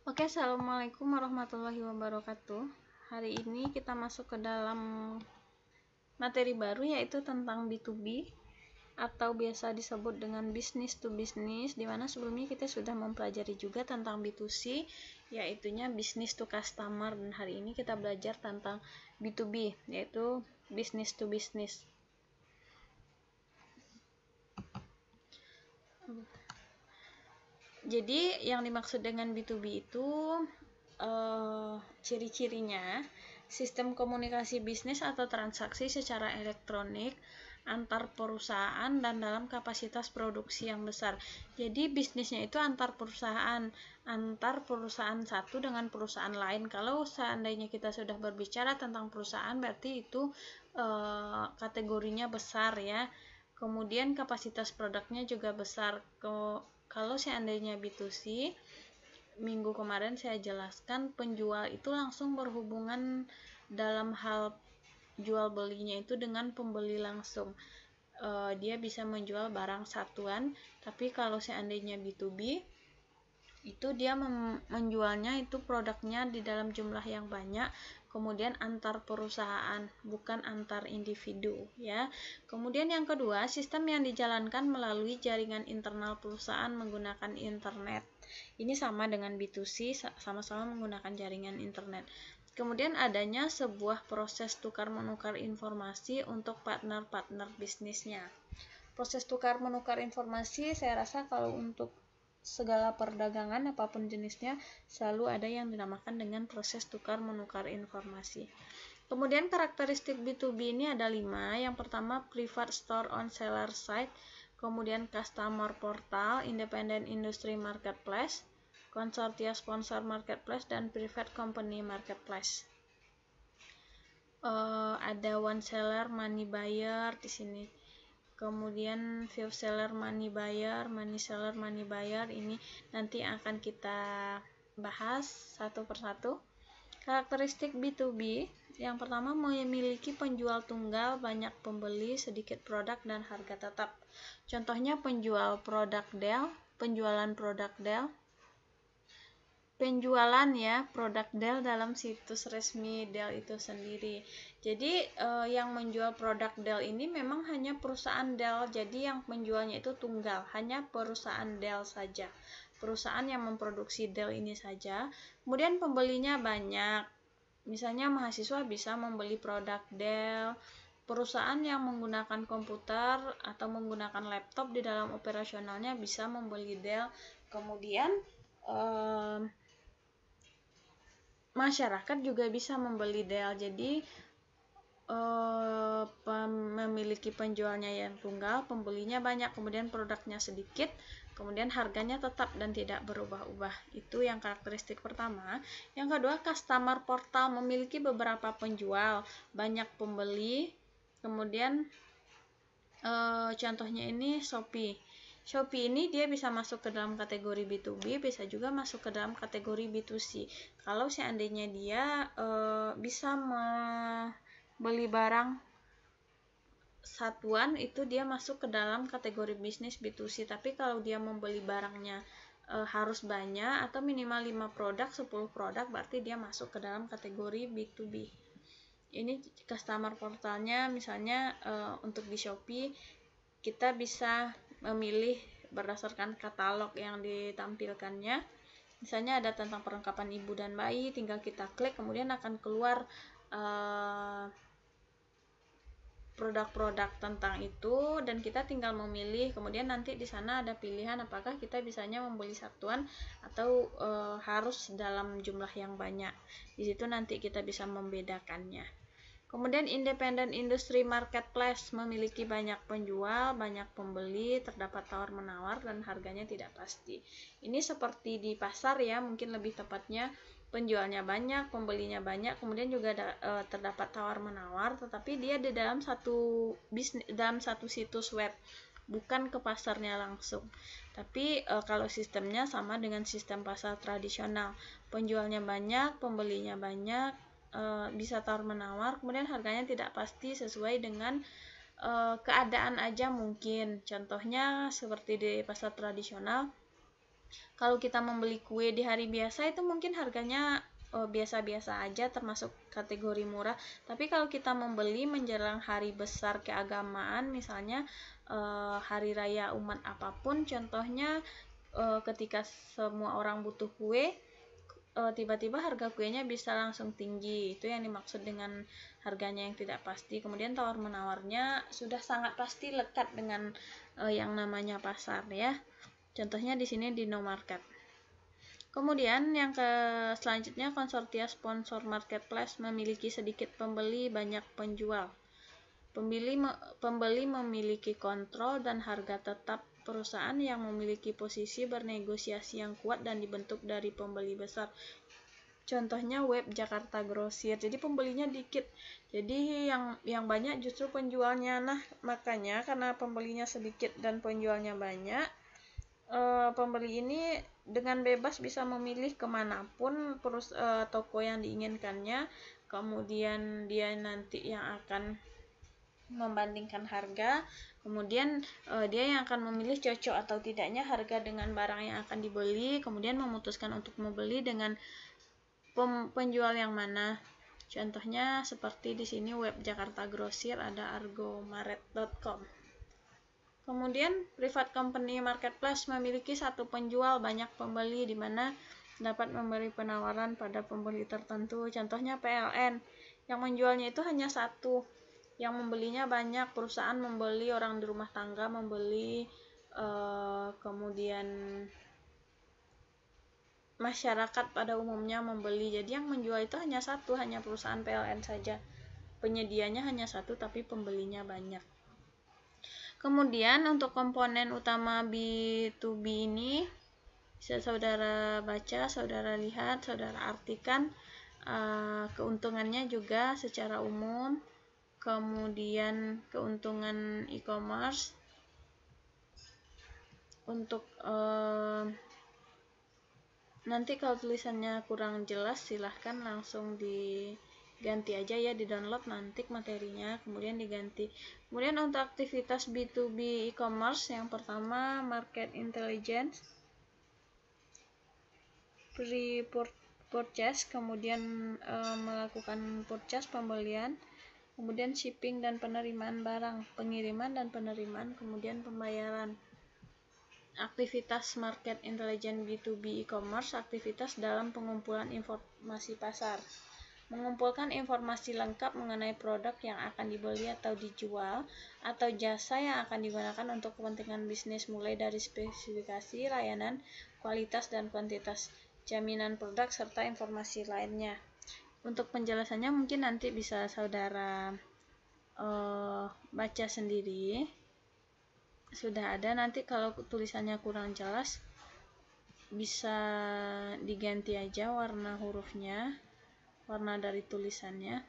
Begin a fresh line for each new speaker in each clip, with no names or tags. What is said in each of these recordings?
Oke, assalamualaikum warahmatullahi wabarakatuh. Hari ini kita masuk ke dalam materi baru, yaitu tentang B2B atau biasa disebut dengan business to business, di mana sebelumnya kita sudah mempelajari juga tentang B2C, yaitunya business to customer, dan hari ini kita belajar tentang B2B, yaitu business to business. Jadi yang dimaksud dengan B2B itu ciri-cirinya sistem komunikasi bisnis atau transaksi secara elektronik antar perusahaan dan dalam kapasitas produksi yang besar. Jadi bisnisnya itu antar perusahaan satu dengan perusahaan lain. Kalau seandainya kita sudah berbicara tentang perusahaan, berarti itu kategorinya besar ya. Kemudian kapasitas produknya juga besar. Kalau seandainya B2C, minggu kemarin saya jelaskan penjual itu langsung berhubungan dalam hal jual belinya itu dengan pembeli langsung. Dia bisa menjual barang satuan, tapi kalau seandainya B2B itu dia menjualnya itu produknya di dalam jumlah yang banyak, kemudian antar perusahaan, bukan antar individu ya. Kemudian yang kedua, sistem yang dijalankan melalui jaringan internal perusahaan menggunakan internet. Ini sama dengan B2C, sama-sama menggunakan jaringan internet. Kemudian adanya sebuah proses tukar-menukar informasi untuk partner-partner bisnisnya. Proses tukar-menukar informasi, saya rasa kalau untuk segala perdagangan apapun jenisnya selalu ada yang dinamakan dengan proses tukar-menukar informasi. Kemudian karakteristik B2B ini ada 5. Yang pertama, private store on seller side, kemudian customer portal, independent industry marketplace, konsortia sponsor marketplace, dan private company marketplace. Ada one seller, money buyer di sini. Kemudian few seller, money buyer, money seller, money buyer, ini nanti akan kita bahas satu persatu. Karakteristik B2B, yang pertama memiliki penjual tunggal, banyak pembeli, sedikit produk, dan harga tetap. Contohnya penjualan produk Dell, penjualan ya produk Dell dalam situs resmi Dell itu sendiri. Jadi yang menjual produk Dell ini memang hanya perusahaan Dell, jadi yang menjualnya itu tunggal, hanya perusahaan Dell saja, perusahaan yang memproduksi Dell ini saja. Kemudian pembelinya banyak, misalnya mahasiswa bisa membeli produk Dell, perusahaan yang menggunakan komputer atau menggunakan laptop di dalam operasionalnya bisa membeli Dell. Kemudian masyarakat juga bisa membeli Dell. Jadi memiliki penjualnya yang tunggal, pembelinya banyak, kemudian produknya sedikit, kemudian harganya tetap dan tidak berubah-ubah. Itu yang karakteristik pertama. Yang kedua, customer portal memiliki beberapa penjual, banyak pembeli. Kemudian contohnya ini Shopee. Shopee ini dia bisa masuk ke dalam kategori B2B, bisa juga masuk ke dalam kategori B2C. Kalau seandainya dia bisa membeli barang satuan, itu dia masuk ke dalam kategori bisnis B2C. Tapi kalau dia membeli barangnya harus banyak atau minimal 5 produk, 10 produk, berarti dia masuk ke dalam kategori B2B. Ini customer portalnya, misalnya untuk di Shopee kita bisa memilih berdasarkan katalog yang ditampilkannya. Misalnya ada tentang perlengkapan ibu dan bayi, tinggal kita klik, kemudian akan keluar produk-produk tentang itu dan kita tinggal memilih. Kemudian nanti di sana ada pilihan apakah kita bisanya membeli satuan atau harus dalam jumlah yang banyak. Di situ nanti kita bisa membedakannya. Kemudian independent industry marketplace memiliki banyak penjual, banyak pembeli, terdapat tawar-menawar dan harganya tidak pasti. Ini seperti di pasar ya, mungkin lebih tepatnya penjualnya banyak, pembelinya banyak, kemudian juga terdapat tawar-menawar, tetapi dia di dalam satu situs web, bukan ke pasarnya langsung. Tapi kalau sistemnya sama dengan sistem pasar tradisional, penjualnya banyak, pembelinya banyak, bisa tawar-menawar, kemudian harganya tidak pasti sesuai dengan keadaan aja mungkin. Contohnya seperti di pasar tradisional, Kalau kita membeli kue di hari biasa itu mungkin harganya biasa-biasa aja, termasuk kategori murah. Tapi kalau kita membeli menjelang hari besar keagamaan, misalnya hari raya umat apapun, contohnya ketika semua orang butuh kue, tiba-tiba harga kuenya bisa langsung tinggi. Itu yang dimaksud dengan harganya yang tidak pasti. Kemudian tawar-menawarnya sudah sangat pasti lekat dengan yang namanya pasar ya. Contohnya di sini di No Market. Kemudian yang selanjutnya konsortia sponsor marketplace memiliki sedikit pembeli, banyak penjual. Pembeli memiliki kontrol dan harga tetap. Perusahaan yang memiliki posisi bernegosiasi yang kuat dan dibentuk dari pembeli besar. Contohnya web Jakarta Grosir. Jadi pembelinya dikit. Jadi yang banyak justru penjualnya. Nah, makanya karena pembelinya sedikit dan penjualnya banyak, pembeli ini dengan bebas bisa memilih kemanapun toko yang diinginkannya. Kemudian dia nanti yang akan membandingkan harga, kemudian dia yang akan memilih cocok atau tidaknya harga dengan barang yang akan dibeli, kemudian memutuskan untuk membeli dengan penjual yang mana. Contohnya seperti di sini web Jakarta Grosir, ada argomaret.com. Kemudian private company marketplace memiliki satu penjual, banyak pembeli, di mana dapat memberi penawaran pada pembeli tertentu. Contohnya PLN, yang menjualnya itu hanya satu, yang membelinya banyak. Perusahaan membeli, orang di rumah tangga membeli, kemudian masyarakat pada umumnya membeli. Jadi yang menjual itu hanya satu, hanya perusahaan PLN saja. Penyedianya hanya satu tapi pembelinya banyak. Kemudian untuk komponen utama B2B ini bisa saudara baca, saudara lihat, saudara artikan keuntungannya juga secara umum. Kemudian keuntungan e-commerce untuk nanti kalau tulisannya kurang jelas silahkan langsung diganti aja ya, di download nanti materinya kemudian diganti. Kemudian untuk aktivitas B2B e-commerce, yang pertama market intelligence, pre-purchase, kemudian melakukan purchase, pembelian, kemudian shipping dan penerimaan barang, pengiriman dan penerimaan, kemudian pembayaran. Aktivitas market intelligence B2B e-commerce, aktivitas dalam pengumpulan informasi pasar, mengumpulkan informasi lengkap mengenai produk yang akan dibeli atau dijual, atau jasa yang akan digunakan untuk kepentingan bisnis, mulai dari spesifikasi, layanan, kualitas dan kuantitas, jaminan produk, serta informasi lainnya. Untuk penjelasannya mungkin nanti bisa saudara baca sendiri. Sudah ada, nanti kalau tulisannya kurang jelas bisa diganti aja warna hurufnya, warna dari tulisannya.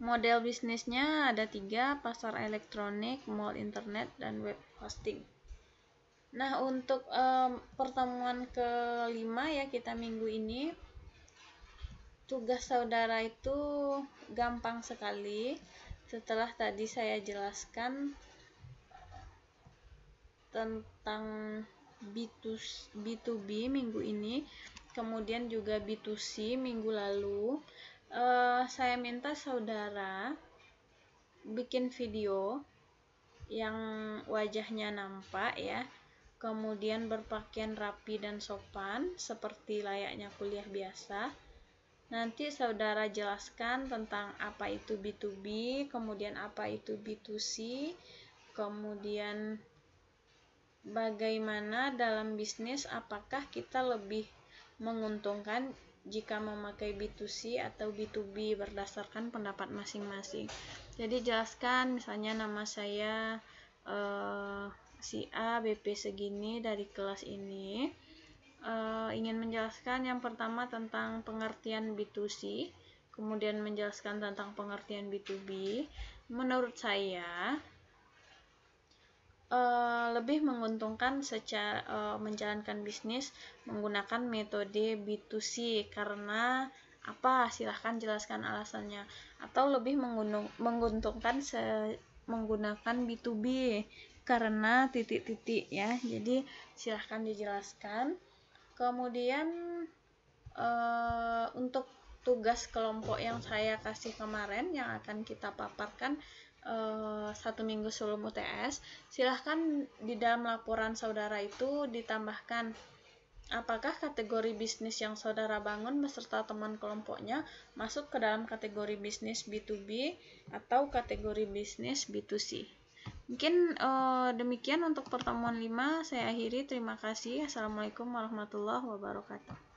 Model bisnisnya ada 3, pasar elektronik, mall internet, dan web hosting. Nah, untuk pertemuan kelima ya kita minggu ini, tugas saudara itu gampang sekali. Setelah tadi saya jelaskan tentang B2B minggu ini, kemudian juga B2C minggu lalu, saya minta saudara bikin video yang wajahnya nampak ya, kemudian berpakaian rapi dan sopan seperti layaknya kuliah biasa. Nanti saudara jelaskan tentang apa itu B2B, kemudian apa itu B2C, kemudian bagaimana dalam bisnis, apakah kita lebih menguntungkan jika memakai B2C atau B2B berdasarkan pendapat masing-masing. Jadi jelaskan, misalnya nama saya si A, BP segini dari kelas ini, ingin menjelaskan yang pertama tentang pengertian B2C, kemudian menjelaskan tentang pengertian B2B. Menurut saya lebih menguntungkan secara menjalankan bisnis menggunakan metode B2C. Karena apa? Silahkan jelaskan alasannya. Atau lebih menguntungkan menggunakan B2B karena titik-titik ya. Jadi silahkan dijelaskan. Kemudian untuk tugas kelompok yang saya kasih kemarin yang akan kita paparkan 1 minggu sebelum UTS, silahkan di dalam laporan saudara itu ditambahkan apakah kategori bisnis yang saudara bangun beserta teman kelompoknya masuk ke dalam kategori bisnis B2B atau kategori bisnis B2C. Mungkin demikian untuk pertemuan 5, saya akhiri. Terima kasih. Assalamualaikum warahmatullahi wabarakatuh.